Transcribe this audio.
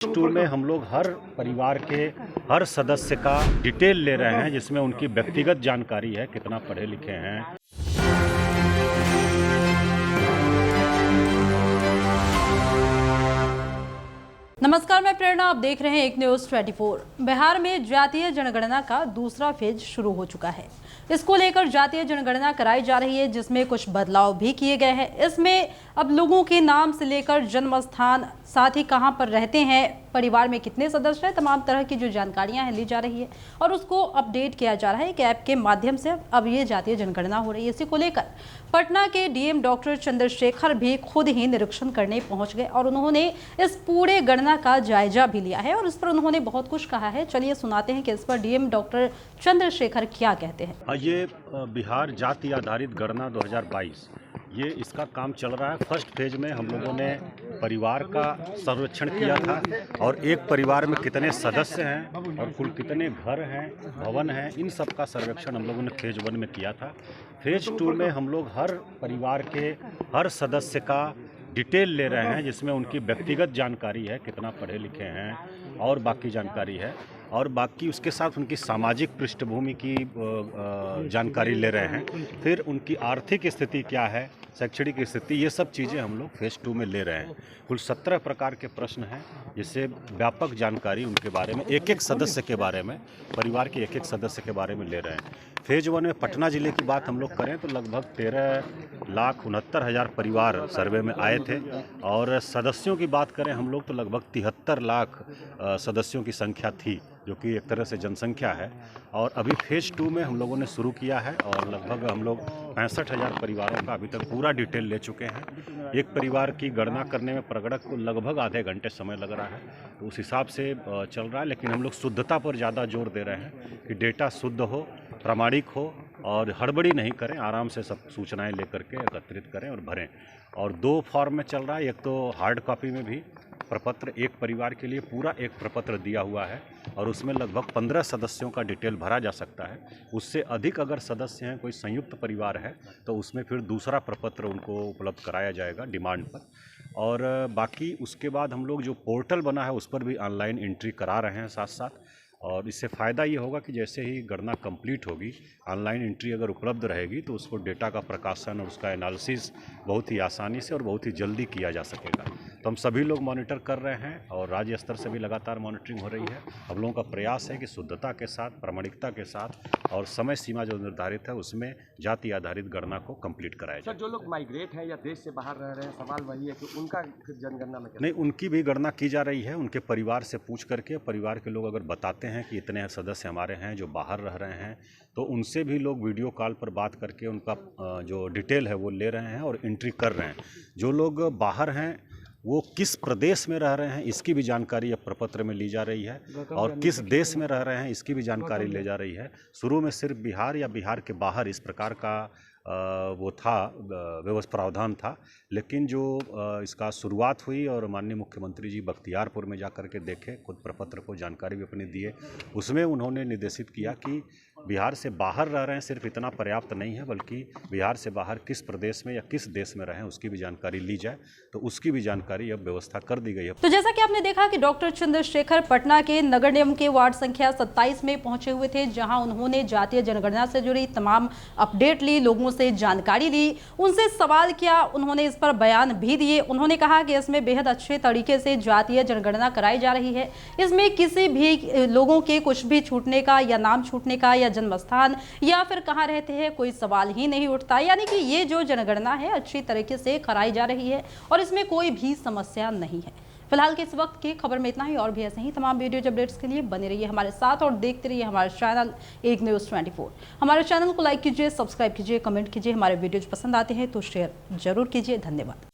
Tour में हम लोग हर परिवार के हर सदस्य का डिटेल ले रहे हैं, जिसमें उनकी व्यक्तिगत जानकारी है, कितना पढ़े लिखे हैं। नमस्कार, मैं प्रेरणा, आप देख रहे हैं एक न्यूज़ 24। बिहार में जातीय जनगणना का दूसरा फेज शुरू हो चुका है। इसको लेकर जातीय जनगणना कराई जा रही है, जिसमें कुछ बदलाव भी किए गए हैं। इसमें अब लोगों के नाम से लेकर जन्म स्थान, साथ ही कहां पर रहते हैं, परिवार में कितने सदस्य हैं, तमाम तरह की जो जानकारियां हैं ली जा रही है और उसको अपडेट किया जा रहा है एक ऐप के माध्यम से। अब ये जातीय जनगणना हो रही है। इसी को लेकर पटना के डीएम डॉक्टर चंद्रशेखर भी खुद ही निरीक्षण करने पहुंच गए और उन्होंने इस पूरे गणना का जायजा भी लिया है और इस पर उन्होंने बहुत कुछ कहा है। चलिए सुनाते हैं कि इस पर डीएम डॉक्टर चंद्रशेखर क्या कहते हैं। ये बिहार जाति आधारित गणना 2022 ये इसका काम चल रहा है। फर्स्ट फेज में हम लोगों ने परिवार का सर्वेक्षण किया था और एक परिवार में कितने सदस्य हैं और कुल कितने घर हैं, भवन हैं, इन सब का सर्वेक्षण हम लोगों ने फेज 1 में किया था। फेज 2 में हम लोग हर परिवार के हर सदस्य का डिटेल ले रहे हैं, जिसमें उनकी व्यक्तिगत जानकारी है, कितना पढ़े लिखे हैं और बाकी जानकारी है, और बाकी उसके साथ उनकी सामाजिक पृष्ठभूमि की जानकारी ले रहे हैं। फिर उनकी आर्थिक स्थिति क्या है, शैक्षणिक स्थिति, ये सब चीज़ें हम लोग फेज 2 में ले रहे हैं। कुल 17 प्रकार के प्रश्न हैं, जिससे व्यापक जानकारी उनके बारे में, एक एक सदस्य के बारे में, परिवार के एक एक सदस्य के बारे में ले रहे हैं। फेज 1 में पटना जिले की बात हम लोग करें तो लगभग 13,69,000 परिवार सर्वे में आए थे और सदस्यों की बात करें हम लोग तो लगभग 73 लाख सदस्यों की संख्या थी, जो कि एक तरह से जनसंख्या है। और अभी फेज 2 में हम लोगों ने शुरू किया है और लगभग हम लोग 65,000 परिवारों का अभी तक पूरा डिटेल ले चुके हैं। एक परिवार की गणना करने में प्रगणक को लगभग आधे घंटे समय लग रहा है, तो उस हिसाब से चल रहा है। लेकिन हम लोग शुद्धता पर ज़्यादा जोर दे रहे हैं कि डेटा शुद्ध हो, प्रामाणिक हो और हड़बड़ी नहीं करें, आराम से सब सूचनाएं लेकर के एकत्रित करें और भरें। और 2 फॉर्म में चल रहा है, एक तो हार्ड कॉपी में भी प्रपत्र, एक परिवार के लिए पूरा एक प्रपत्र दिया हुआ है और उसमें लगभग 15 सदस्यों का डिटेल भरा जा सकता है। उससे अधिक अगर सदस्य हैं, कोई संयुक्त परिवार है, तो उसमें फिर दूसरा प्रपत्र उनको उपलब्ध कराया जाएगा डिमांड पर। और बाकी उसके बाद हम लोग जो पोर्टल बना है उस पर भी ऑनलाइन एंट्री करा रहे हैं साथ साथ। और इससे फ़ायदा ये होगा कि जैसे ही गणना कंप्लीट होगी, ऑनलाइन एंट्री अगर उपलब्ध रहेगी तो उसको डेटा का प्रकाशन और उसका एनालिसिस बहुत ही आसानी से और बहुत ही जल्दी किया जा सकेगा। तो हम सभी लोग मॉनिटर कर रहे हैं और राज्य स्तर से भी लगातार मॉनिटरिंग हो रही है। हम लोगों का प्रयास है कि शुद्धता के साथ, प्रामाणिकता के साथ और समय सीमा जो निर्धारित है उसमें जाति आधारित गणना को कंप्लीट कराया जाए। सर, जो लोग माइग्रेट हैं या देश से बाहर रह रहे हैं, सवाल वही है कि उनका जनगणना में नहीं, उनकी भी गणना की जा रही है। उनके परिवार से पूछ करके, परिवार के लोग अगर बताते हैं कि इतने सदस्य हमारे हैं जो बाहर रह रहे हैं, तो उनसे भी लोग वीडियो कॉल पर बात करके उनका जो डिटेल है वो ले रहे हैं और एंट्री कर रहे हैं। जो लोग बाहर हैं वो किस प्रदेश में रह रहे हैं इसकी भी जानकारी अब प्रपत्र में ली जा रही है और किस देश में रह रहे हैं इसकी भी जानकारी ली जा रही है। शुरू में सिर्फ बिहार या बिहार के बाहर इस प्रकार का वो था, व्यवस्था प्रावधान था, लेकिन जो इसका शुरुआत हुई और माननीय मुख्यमंत्री जी बख्तियारपुर में जाकर के देखे, खुद प्रपत्र को जानकारी भी अपनी दिए, उसमें उन्होंने निर्देशित किया कि बिहार से बाहर रह रहे हैं सिर्फ इतना पर्याप्त नहीं है, बल्कि बिहार से बाहर किस प्रदेश में या किस देश में रहें उसकी भी जानकारी ली जाए। तो उसकी भी जानकारी अब व्यवस्था कर दी गई है। तो जैसा कि आपने देखा कि डॉक्टर चंद्रशेखर पटना के नगर निगम के वार्ड संख्या 27 में पहुंचे हुए थे, जहां उन्होंने जातीय जनगणना से जुड़ी तमाम अपडेट ली, लोगों से जानकारी ली, उनसे सवाल किया, उन्होंने इस पर बयान भी दिए। उन्होंने कहा कि इसमें बेहद अच्छे तरीके से जातीय जनगणना कराई जा रही है, इसमें किसी भी लोगों के कुछ भी छूटने का या नाम छूटने का या जन्म स्थान या फिर कहां रहते हैं कोई सवाल ही नहीं उठता। यानी कि ये जो जनगणना है अच्छी तरीके से कराई जा रही है और इसमें कोई भी समस्या नहीं है। फिलहाल के इस वक्त की खबर में इतना ही, और भी ऐसे ही तमाम वीडियो अपडेट्स के लिए बने रहिए हमारे साथ और देखते रहिए हमारा चैनल एक न्यूज़ 24। हमारे चैनल को लाइक कीजिए, सब्सक्राइब कीजिए, कमेंट कीजिए। हमारे वीडियोज पसंद आते हैं तो शेयर जरूर कीजिए। धन्यवाद।